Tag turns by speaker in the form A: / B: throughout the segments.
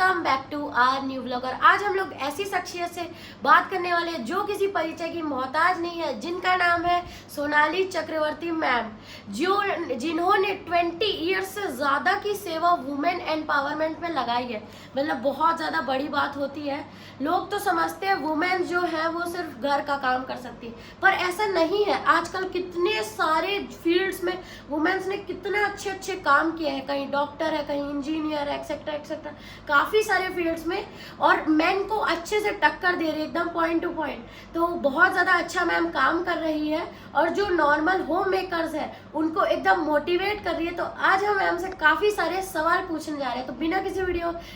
A: Welcome back to our new blogger. आज हम लोग ऐसी शख्सियत से बात करने वाले हैं जो किसी परिचय की मोहताज नहीं है, जिनका नाम है सोनाली चक्रवर्ती मैम, जिन्होंने 20 ईयर्स से ज़्यादा की सेवा वुमेन एम्पावरमेंट में लगाई है। मतलब बहुत ज़्यादा बड़ी बात होती है। लोग तो समझते हैं वुमेन जो है वो सिर्फ घर का काम कर सकती है, पर ऐसा नहीं है। आजकल कितने सारे फील्ड्स में वुमेन्स ने कितने अच्छे अच्छे काम किए हैं, कहीं डॉक्टर है, कहीं इंजीनियर है, एक्सेट्रा एक्सेट्रा, काफ़ी सारे फील्ड्स में, और मैन को अच्छे से टक्कर दे रही है, एकदम पॉइंट टू पॉइंट। तो बहुत ज़्यादा अच्छा मैम काम कर रही है, और जो नॉर्मल होम मेकर्स है उनको एकदम मोटिवेट कर रही है। तो आज हम मैम से काफ़ी सारे सवाल पूछने जा रहे हैं, तो बिना किसी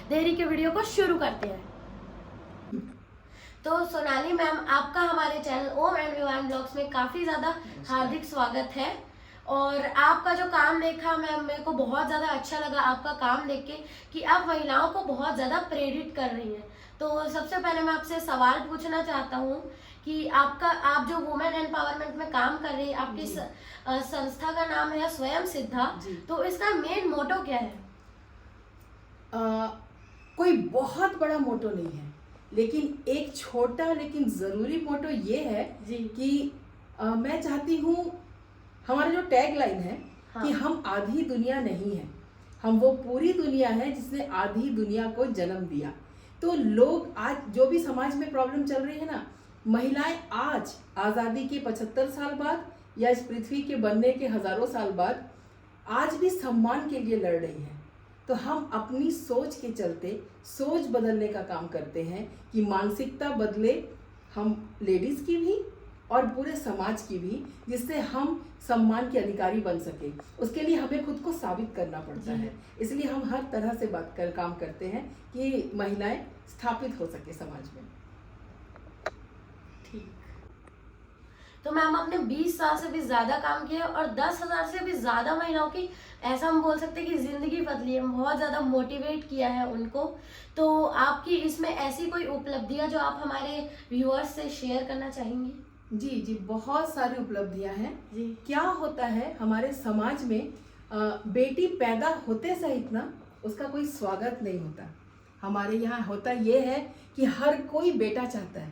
A: देरी के वीडियो को शुरू करते हैं। तो सोनाली मैम, आपका हमारे channel Om and Vivaan blogs में काफ़ी ज़्यादा हार्दिक स्वागत है। और आपका जो काम देखा मैम, मेरे को बहुत ज़्यादा अच्छा लगा आपका काम देख के कि आप महिलाओं को बहुत ज़्यादा प्रेरित कर रही हैं। तो सबसे पहले मैं आपसे सवाल पूछना चाहता हूँ कि आप जो वुमेन एम्पावरमेंट में काम कर रही है, आपकी संस्था का नाम है स्वयं सिद्धा, तो इसका मेन मोटो क्या है?
B: कोई बहुत बड़ा मोटो नहीं है, लेकिन एक छोटा लेकिन ज़रूरी मोटो ये है कि मैं चाहती हूँ, हमारा जो टैग लाइन है कि हम आधी दुनिया नहीं है, हम वो पूरी दुनिया है जिसने आधी दुनिया को जन्म दिया। तो लोग आज जो भी समाज में प्रॉब्लम चल रही है ना, महिलाएं आज आज़ादी के 75 साल बाद या इस पृथ्वी के बनने के हज़ारों साल बाद आज भी सम्मान के लिए लड़ रही हैं। तो हम अपनी सोच के चलते सोच बदलने का काम करते हैं कि मानसिकता बदले, हम लेडीज़ की भी और पूरे समाज की भी, जिससे हम सम्मान के अधिकारी बन सके। उसके लिए हमें खुद को साबित करना पड़ता है। इसलिए हम हर तरह से काम करते हैं कि महिलाएं स्थापित हो सके समाज में।
A: ठीक। तो मैम, आपने 20 साल से भी ज़्यादा काम किया और 10,000 से भी ज़्यादा महिलाओं की, ऐसा हम बोल सकते हैं कि ज़िंदगी बदली है, बहुत ज़्यादा मोटिवेट किया है उनको। तो आपकी इसमें ऐसी कोई उपलब्धियां जो आप हमारे व्यूअर्स से शेयर करना चाहेंगी?
B: जी, बहुत सारी उपलब्धियां हैं। क्या होता है हमारे समाज में, बेटी पैदा होते सहित ना उसका कोई स्वागत नहीं होता। हमारे यहाँ होता ये है कि हर कोई बेटा चाहता है,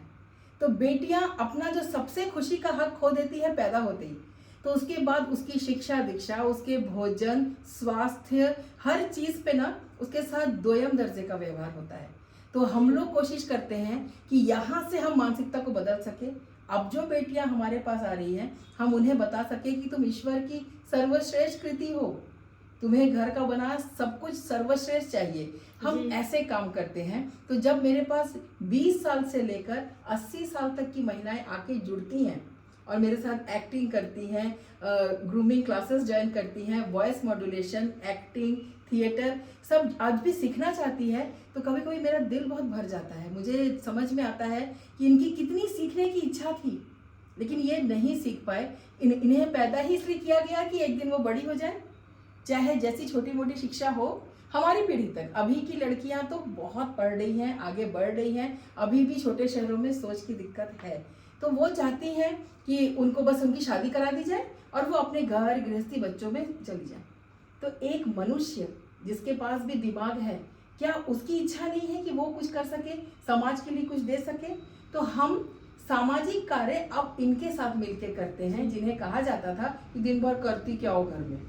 B: तो बेटियां अपना जो सबसे खुशी का हक खो देती है पैदा होते ही। तो उसके बाद उसकी शिक्षा दीक्षा, उसके भोजन, स्वास्थ्य, हर चीज़ पे ना उसके साथ दोयम दर्जे का व्यवहार होता है। तो हम लोग कोशिश करते हैं कि यहाँ से हम मानसिकता को बदल सके। अब जो बेटियां हमारे पास आ रही हैं, हम उन्हें बता सके कि तुम ईश्वर की सर्वश्रेष्ठ कृति हो, तुम्हें घर का बना सब कुछ सर्वश्रेष्ठ चाहिए। हम ऐसे काम करते हैं। तो जब मेरे पास 20 साल से लेकर 80 साल तक की महिलाएं आके जुड़ती हैं और मेरे साथ एक्टिंग करती हैं, ग्रूमिंग क्लासेस ज्वाइन करती हैं, वॉइस मॉड्यूलेशन, एक्टिंग, थिएटर सब आज भी सीखना चाहती है, तो कभी कभी मेरा दिल बहुत भर जाता है। मुझे समझ में आता है कि इनकी कितनी सीखने की इच्छा थी, लेकिन ये नहीं सीख पाए। इन्हें पैदा ही इसलिए किया गया कि एक दिन वो बड़ी हो जाए, चाहे जैसी छोटी मोटी शिक्षा हो। हमारी पीढ़ी तक अभी की लड़कियां तो बहुत पढ़ रही हैं, आगे बढ़ रही हैं, अभी भी छोटे शहरों में सोच की दिक्कत है। तो वो चाहती हैं कि उनको बस उनकी शादी करा दी जाए और वो अपने घर गृहस्थी बच्चों में चली जाए। तो एक मनुष्य जिसके पास भी दिमाग है, क्या उसकी इच्छा नहीं है कि वो कुछ कर सके, समाज के लिए कुछ दे सके? तो हम सामाजिक कार्य अब इनके साथ मिलकर करते हैं, जिन्हें कहा जाता था कि दिन भर करती क्या हो घर में।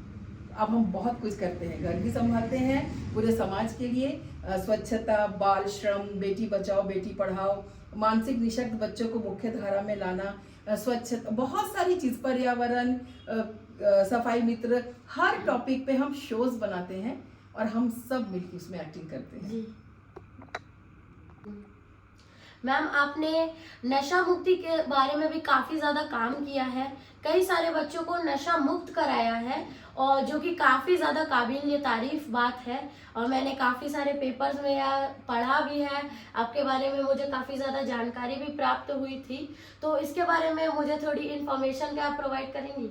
B: अब हम बहुत कुछ करते हैं, घर भी संभालते हैं पूरे समाज के लिए। स्वच्छता, बाल श्रम, बेटी बचाओ बेटी पढ़ाओ, मानसिक निशक्त बच्चों को मुख्य धारा में लाना, स्वच्छता, बहुत सारी चीज़, पर्यावरण, सफाई मित्र, हर टॉपिक पे हम शोज बनाते हैं और हम सब मिलकर उसमें एक्टिंग करते हैं।
A: मैम, आपने नशा मुक्ति के बारे में भी काफ़ी ज़्यादा काम किया है, कई सारे बच्चों को नशा मुक्त कराया है, और जो कि काफ़ी ज़्यादा काबिल तारीफ बात है। और मैंने काफ़ी सारे पेपर्स में या पढ़ा भी है आपके बारे में, मुझे काफ़ी ज़्यादा जानकारी भी प्राप्त हुई थी। तो इसके बारे में मुझे थोड़ी इन्फॉर्मेशन क्या आप प्रोवाइड करेंगी?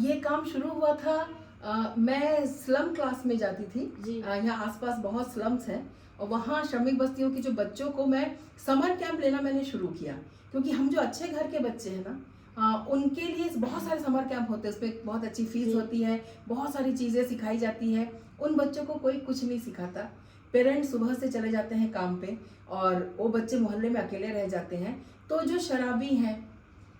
B: ये काम शुरू हुआ था, मैं स्लम क्लास में जाती थी। यहाँ आसपास बहुत स्लम्स हैं और वहाँ श्रमिक बस्तियों के जो बच्चों को मैं समर कैंप लेना मैंने शुरू किया, क्योंकि हम जो अच्छे घर के बच्चे हैं ना, उनके लिए बहुत सारे समर कैंप होते हैं, उसमें बहुत अच्छी फीस होती है, बहुत सारी चीज़ें सिखाई जाती है। उन बच्चों को कोई कुछ नहीं सिखाता, पेरेंट्स सुबह से चले जाते हैं काम पे और वो बच्चे मोहल्ले में अकेले रह जाते हैं, तो जो शराबी हैं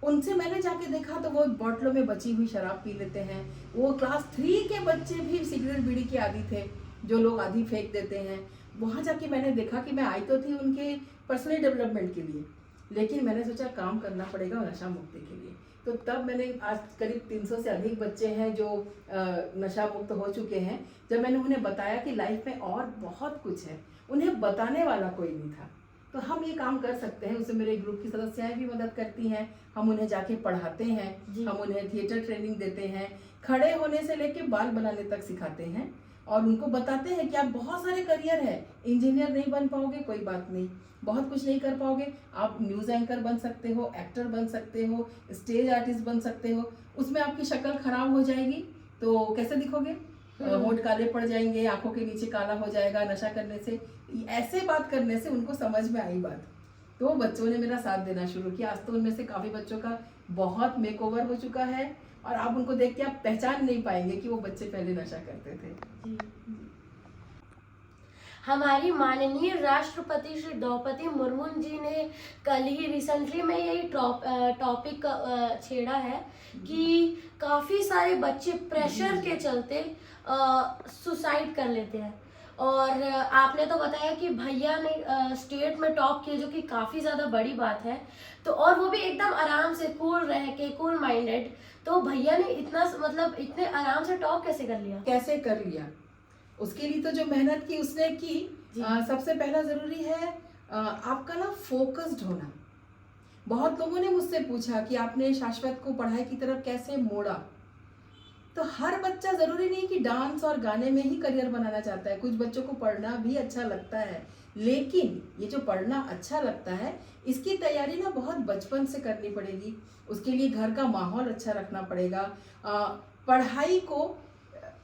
B: उनसे मैंने जाके देखा तो वो बॉटलों में बची हुई शराब पी लेते हैं। वो क्लास 3 के बच्चे भी सिगरेट बीड़ी के आदी थे, जो लोग आधी फेंक देते हैं। वहाँ जाके मैंने देखा कि मैं आई तो थी उनके पर्सनल डेवलपमेंट के लिए, लेकिन मैंने सोचा काम करना पड़ेगा नशा मुक्ति के लिए। तो तब मैंने, आज करीब 300 से अधिक बच्चे हैं जो नशा मुक्त हो चुके हैं। जब मैंने उन्हें बताया कि लाइफ में और बहुत कुछ है, उन्हें बताने वाला कोई नहीं था, तो हम ये काम कर सकते हैं। उससे मेरे ग्रुप की सदस्याएं भी मदद करती हैं, हम उन्हें जाके पढ़ाते हैं, हम उन्हें थिएटर ट्रेनिंग देते हैं, खड़े होने से लेके बाल बनाने तक सिखाते हैं और उनको बताते हैं कि आप बहुत सारे करियर है, इंजीनियर नहीं बन पाओगे कोई बात नहीं, बहुत कुछ नहीं कर पाओगे, आप न्यूज़ एंकर बन सकते हो, एक्टर बन सकते हो, स्टेज आर्टिस्ट बन सकते हो। उसमें आपकी शक्ल खराब हो जाएगी तो कैसे दिखोगे, होंठ काले पड़ जाएंगे, आंखों के नीचे काला हो जाएगा नशा करने से। ऐसे बात करने से उनको समझ में आई बात, तो बच्चों ने मेरा साथ देना शुरू किया। आज तो उनमें से काफ़ी बच्चों का बहुत मेकओवर हो चुका है और आप उनको देख के आप पहचान नहीं पाएंगे कि वो बच्चे पहले नशा करते थे।
A: हमारी माननीय राष्ट्रपति श्री द्रौपदी मुर्मू जी ने कल ही रिसेंटली में यही टॉपिक छेड़ा है कि काफ़ी सारे बच्चे प्रेशर के चलते सुसाइड कर लेते हैं। और आपने तो बताया कि भैया ने स्टेट में टॉप किया, जो कि काफ़ी ज़्यादा बड़ी बात है। तो और वो भी एकदम आराम से कूल रह के, कूल माइंडेड। तो भैया ने इतना, मतलब इतने आराम से टॉप कैसे कर लिया?
B: कैसे कर लिया, उसके लिए तो जो मेहनत की उसने की। सबसे पहला ज़रूरी है आपका ना फोकस्ड होना। बहुत लोगों ने मुझसे पूछा कि आपने शाश्वत को पढ़ाई की तरफ कैसे मोड़ा। तो हर बच्चा, ज़रूरी नहीं कि डांस और गाने में ही करियर बनाना चाहता है, कुछ बच्चों को पढ़ना भी अच्छा लगता है। लेकिन ये जो पढ़ना अच्छा लगता है, इसकी तैयारी ना बहुत बचपन से करनी पड़ेगी। उसके लिए घर का माहौल अच्छा रखना पड़ेगा। पढ़ाई को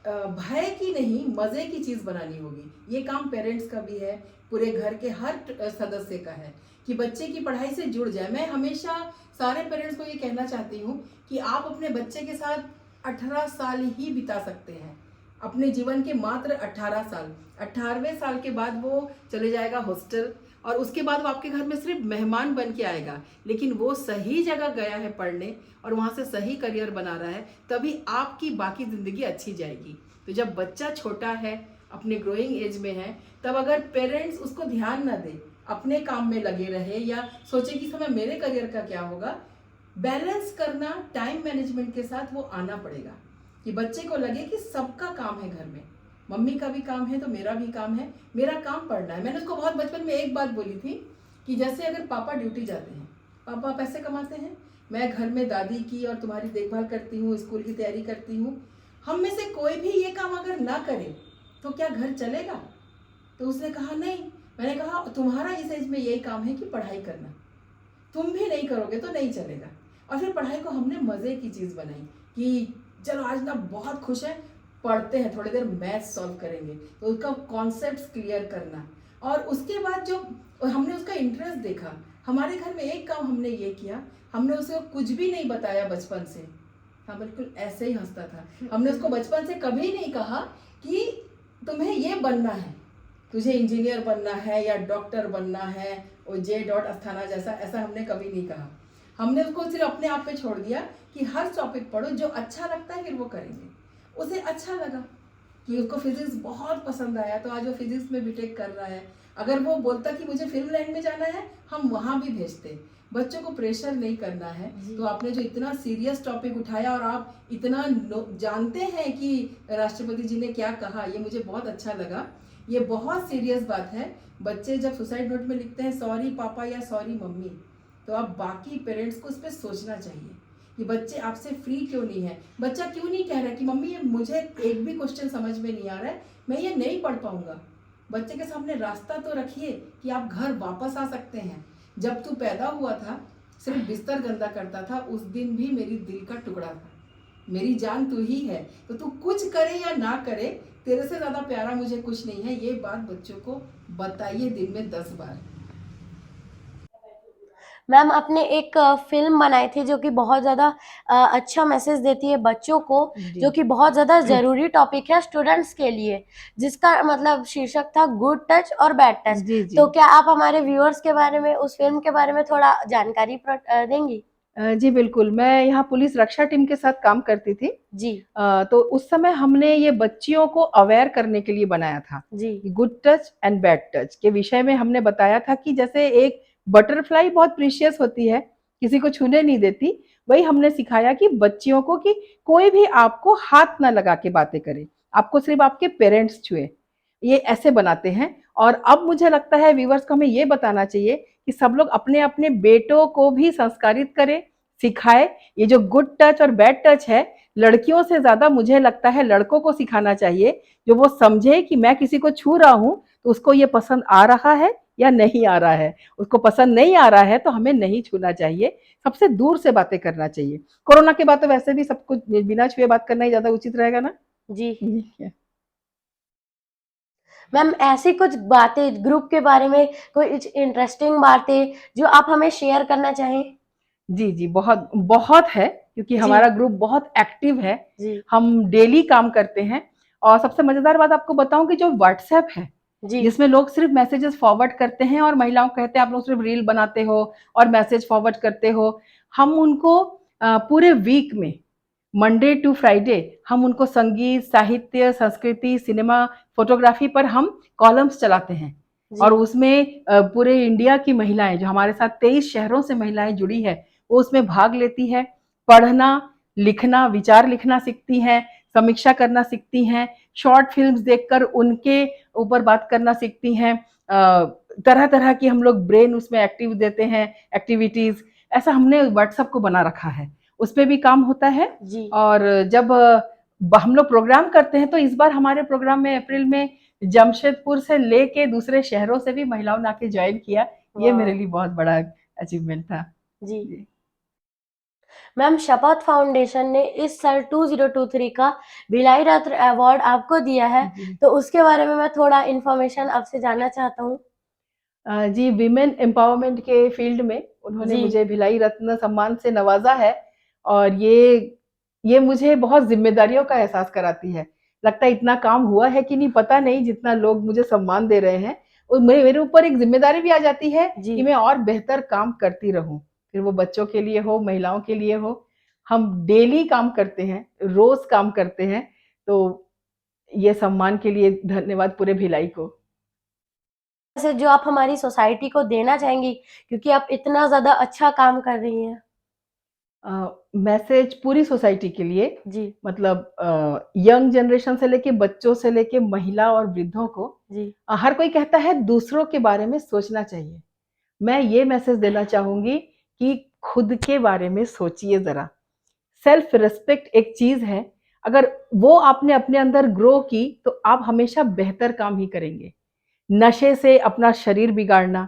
B: भय की नहीं, मज़े की चीज़ बनानी होगी। ये काम पेरेंट्स का भी है, पूरे घर के हर सदस्य का है कि बच्चे की पढ़ाई से जुड़ जाए। मैं हमेशा सारे पेरेंट्स को ये कहना चाहती हूँ कि आप अपने बच्चे के साथ 18 साल ही बिता सकते हैं, अपने जीवन के मात्र 18 साल। 18वें साल के बाद वो चले जाएगा हॉस्टल और उसके बाद वो आपके घर में सिर्फ मेहमान बन के आएगा। लेकिन वो सही जगह गया है पढ़ने और वहाँ से सही करियर बना रहा है, तभी आपकी बाकी ज़िंदगी अच्छी जाएगी। तो जब बच्चा छोटा है, अपने ग्रोइंग एज में है, तब अगर पेरेंट्स उसको ध्यान न दे, अपने काम में लगे रहे या सोचे कि समय मेरे करियर का क्या होगा, बैलेंस करना टाइम मैनेजमेंट के साथ वो आना पड़ेगा कि बच्चे को लगे कि सबका काम है घर में, मम्मी का भी काम है तो मेरा भी काम है, मेरा काम पढ़ना है। मैंने उसको बहुत बचपन में एक बात बोली थी कि जैसे अगर पापा ड्यूटी जाते हैं, पापा पैसे कमाते हैं, मैं घर में दादी की और तुम्हारी देखभाल करती हूँ, स्कूल की तैयारी करती हूँ, हम में से कोई भी ये काम अगर ना करे तो क्या घर चलेगा? तो उसने कहा नहीं। मैंने कहा तुम्हारा इस एज में यही काम है कि पढ़ाई करना, तुम भी नहीं करोगे तो नहीं चलेगा। और फिर पढ़ाई को हमने मज़े की चीज़ बनाई कि चलो आज ना बहुत खुश है, पढ़ते हैं, थोड़ी देर मैथ सॉल्व करेंगे, तो उसका कॉन्सेप्ट्स क्लियर करना। और उसके बाद जो हमने उसका इंटरेस्ट देखा, हमारे घर में एक काम हमने ये किया, हमने उसे कुछ भी नहीं बताया बचपन से। हाँ, बिल्कुल ऐसे ही हंसता था। हमने उसको बचपन से कभी नहीं कहा कि तुम्हें ये बनना है, तुझे इंजीनियर बनना है या डॉक्टर बनना है और जे डॉट अस्थाना जैसा, ऐसा हमने कभी नहीं कहा। हमने उसको सिर्फ अपने आप पे छोड़ दिया कि हर टॉपिक पढ़ो, जो अच्छा लगता है फिर वो करेंगे। उसे अच्छा लगा कि उसको फिजिक्स बहुत पसंद आया, तो आज वो फिजिक्स में बीटेक कर रहा है। अगर वो बोलता कि मुझे फिल्म लाइन में जाना है, हम वहाँ भी भेजते। बच्चों को प्रेशर नहीं करना है। तो आपने जो इतना सीरियस टॉपिक उठाया और आप इतना जानते हैं कि राष्ट्रपति जी ने क्या कहा, ये मुझे बहुत अच्छा लगा। ये बहुत सीरियस बात है। बच्चे जब सुसाइड नोट में लिखते हैं सॉरी पापा या सॉरी मम्मी, तो आप बाकी पेरेंट्स को उस पर सोचना चाहिए कि बच्चे आपसे फ्री क्यों नहीं है। बच्चा क्यों नहीं कह रहा कि मम्मी ये मुझे एक भी क्वेश्चन समझ में नहीं आ रहा है, मैं ये नहीं पढ़ पाऊंगा। बच्चे के सामने रास्ता तो रखिए कि आप घर वापस आ सकते हैं। जब तू पैदा हुआ था सिर्फ बिस्तर गंदा करता था, उस दिन भी मेरी दिल का टुकड़ा था, मेरी जान तू ही है। तो तू कुछ करे या ना करे, तेरे से ज़्यादा प्यारा मुझे कुछ नहीं है। ये बात बच्चों को बताइए दिन में 10 बार।
A: मैम अपने एक फिल्म बनाई थी जो कि बहुत ज़्यादा अच्छा मैसेज देती है बच्चों को,
B: जी
A: जो कि बहुत ज़्यादा ज़रूरी टॉपिक है स्टूडेंट्स के लिए, जिसका मतलब शीर्षक था गुड टच और बैड टच।
B: जी जी
A: तो क्या आप हमारे व्यूअर्स के बारे में, उस फिल्म के बारे में थोड़ा जानकारी देंगी?
B: जी बिल्कुल, मैं यहाँ पुलिस रक्षा टीम के साथ काम करती थी।
A: जी
B: तो उस समय हमने ये बच्चियों को अवेयर करने के लिए बनाया था।
A: जी
B: good touch and bad touch के विषय में हमने बताया था कि जैसे एक बटरफ्लाई बहुत प्रीशियस होती है, किसी को छूने नहीं देती, वही हमने सिखाया कि बच्चियों को कि कोई भी आपको हाथ ना लगा के बातें करे, आपको सिर्फ आपके पेरेंट्स छुए। ये ऐसे बनाते हैं। और अब मुझे लगता है व्यूअर्स को हमें ये बताना चाहिए कि सब लोग अपने-अपने बेटों को भी संस्कारित करें, सिखाएँ। ये जो गुड टच और बैड टच है, लड़कियों से ज़्यादा मुझे लगता है लड़कों को सिखाना चाहिए, जो वो समझे कि मैं किसी को छू रहा हूँ, तो उसको ये पसंद आ रहा है या नहीं आ रहा है। उसको पसंद नहीं आ रहा है, तो हमें नहीं छूना चाहिए, सबसे दूर से बातें करना चाहिए। कोरोना के बाद तो वैसे भी सब कुछ बिना छुए बात करना ही ज़्यादा उचित रहेगा ना?
A: जी
B: जी।
A: मैम ऐसी कुछ बातें ग्रुप के बारे में, कोई इंटरेस्टिंग बातें जो आप हमें शेयर करना चाहें?
B: जी, जी, बहुत बहुत है, क्योंकि
A: जी
B: हमारा ग्रुप बहुत एक्टिव है।
A: जी
B: हम डेली काम करते हैं। और सबसे मज़ेदार बात आपको बताऊँ कि जो व्हाट्सएप है,
A: जी
B: जिसमें लोग सिर्फ़ मैसेजेस फॉरवर्ड करते हैं और महिलाओं को कहते हैं आप लोग सिर्फ़ रील बनाते हो और मैसेज फॉरवर्ड करते हो। हम उनको पूरे वीक में मंडे टू फ्राइडे हम उनको संगीत, साहित्य, संस्कृति, सिनेमा, फ़ोटोग्राफ़ी पर हम कॉलम्स चलाते हैं।
A: जी
B: और उसमें पूरे इंडिया की महिलाएँ, जो हमारे साथ 23 शहरों से महिलाएँ जुड़ी हैं, वो उसमें भाग लेती है। पढ़ना, लिखना, विचार लिखना सीखती हैं, समीक्षा करना सीखती हैं, शॉर्ट फ़िल्म्स देखकर उनके ऊपर बात करना सीखती हैं। तरह-तरह की हम लोग ब्रेन उसमें एक्टिव देते हैं, एक्टिविटीज़। ऐसा हमने व्हाट्सएप को बना रखा है। उसपे भी काम होता है।
A: जी
B: और जब हम लोग प्रोग्राम करते हैं, तो इस बार हमारे प्रोग्राम में अप्रैल में जमशेदपुर से लेके दूसरे शहरों से भी महिलाओं ने आके जॉइन किया। ये मेरे
A: वाह
B: लिए बहुत बड़ा अचीवमेंट था।
A: जी
B: जी।
A: मैम शपथ फाउंडेशन ने इस साल 2023 का भिलाई रत्न अवार्ड आपको दिया है,
B: जी।
A: तो उसके बारे में मैं थोड़ा इन्फॉर्मेशन आपसे जानना चाहता हूँ।
B: जी, विमेन एम्पावरमेंट के फील्ड में उन्होंने
A: जी
B: मुझे भिलाई रत्न सम्मान से नवाज़ा है। और ये मुझे बहुत ज़िम्मेदारियों का एहसास कराती है। लगता है इतना काम हुआ है कि नहीं पता नहीं, जितना लोग मुझे सम्मान दे रहे हैं। और मेरे ऊपर एक ज़िम्मेदारी भी आ जाती है
A: जी
B: कि मैं और बेहतर काम करती रहूँ। फिर वो बच्चों के लिए हो, महिलाओं के लिए हो। हम डेली काम करते हैं, रोज़ काम करते हैं। तो ये सम्मान के लिए धन्यवाद पूरे भिलाई को।
A: से जो आप हमारी सोसाइटी को देना चाहेंगी, क्योंकि आप इतना ज़्यादा अच्छा काम कर रही हैं?
B: मैसेज पूरी सोसाइटी के लिए,
A: जी
B: मतलब यंग जनरेशन से लेके बच्चों से लेके महिला और वृद्धों को,
A: जी
B: हर कोई कहता है दूसरों के बारे में सोचना चाहिए। मैं ये मैसेज देना चाहूँगी कि खुद के बारे में सोचिए ज़रा। सेल्फ रिस्पेक्ट एक चीज़ है, अगर वो आपने अपने अंदर ग्रो की, तो आप हमेशा बेहतर काम ही करेंगे। नशे से अपना शरीर बिगाड़ना,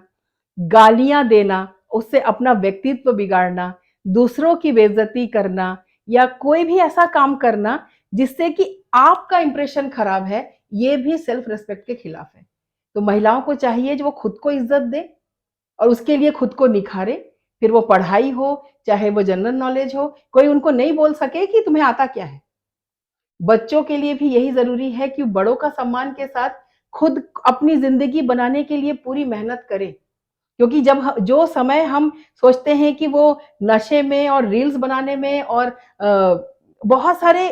B: गालियाँ देना, उससे अपना व्यक्तित्व बिगाड़ना, दूसरों की बेइज़्ज़ती करना या कोई भी ऐसा काम करना जिससे कि आपका इंप्रेशन खराब है, ये भी सेल्फ रिस्पेक्ट के खिलाफ है। तो महिलाओं को चाहिए जो वो खुद को इज़्ज़त दें और उसके लिए खुद को निखारें। फिर वो पढ़ाई हो, चाहे वो जनरल नॉलेज हो, कोई उनको नहीं बोल सके कि तुम्हें आता क्या है। बच्चों के लिए भी यही ज़रूरी है कि बड़ों का सम्मान के साथ खुद अपनी ज़िंदगी बनाने के लिए पूरी मेहनत करें। क्योंकि जब जो समय हम सोचते हैं कि वो नशे में और रील्स बनाने में और बहुत सारे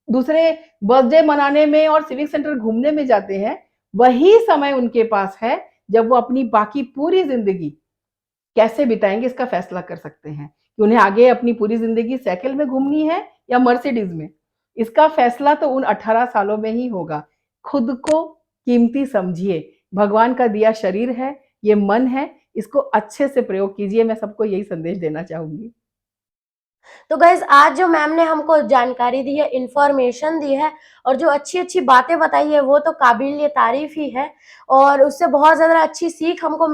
B: दूसरे बर्थडे मनाने में और सिविक सेंटर घूमने में जाते हैं, वही समय उनके पास है जब वो अपनी बाकी पूरी ज़िंदगी कैसे बिताएँगे इसका फैसला कर सकते हैं, कि उन्हें आगे अपनी पूरी ज़िंदगी साइकिल में घूमनी है या मर्सिडीज़ में। इसका फैसला तो उन 18 सालों में ही होगा। खुद को कीमती समझिए, भगवान का दिया शरीर है, ये मन है, इसको अच्छे से प्रयोग कीजिए, मैं सबको यही संदेश देना चाहूँगी।
A: तो गाइज आज जो मैम ने हमको जानकारी दी है, इंफॉर्मेशन दी है, और जो अच्छी अच्छी बातें बताई है वो तो काबिल तारीफ ही है, और उससे बहुत ज़्यादा अच्छी सीख हमको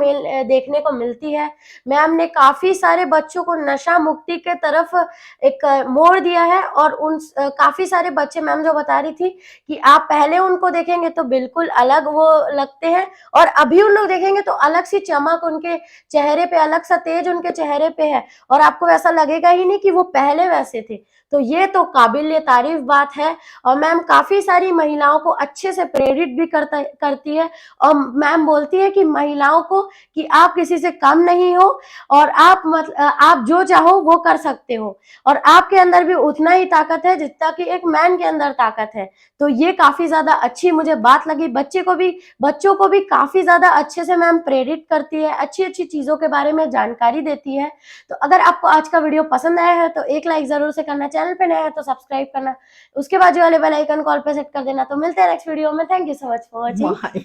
A: देखने को मिलती है। मैम ने काफ़ी सारे बच्चों को नशा मुक्ति के तरफ एक मोड़ दिया है, और काफ़ी सारे बच्चे, मैम जो बता रही थी कि आप पहले उनको देखेंगे तो बिल्कुल अलग वो लगते हैं, और अभी उन लोग देखेंगे तो अलग सी चमक उनके चेहरे पे, अलग सा तेज उनके चेहरे पे है, और आपको ऐसा लगेगा ही नहीं कि वो पहले वैसे थे। तो ये तो काबिल तारीफ बात है, और मैम काफ़ी सारी महिलाओं को अच्छे से प्रेरित भी करती है, और मैम बोलती है कि महिलाओं को कि आप किसी से कम नहीं हो, और आप जो चाहो वो कर सकते हो, और आपके अंदर भी उतना ही ताकत है जितना कि एक मैन के अंदर ताकत है। तो ये काफ़ी ज़्यादा अच्छी मुझे बात लगी। बच्चों को भी काफ़ी ज़्यादा अच्छे से मैम प्रेरित करती है, अच्छी-अच्छी चीज़ों के बारे में जानकारी देती है। तो अगर आपको आज का वीडियो पसंद आया है तो एक लाइक ज़रूर से करना, चैनल पे नया है तो सब्सक्राइब करना, उसके बाजू वाले बेल आइकन को ऑल पे सेट कर देना। तो मिलते हैं नेक्स्ट वीडियो में। Thank you so much for watching.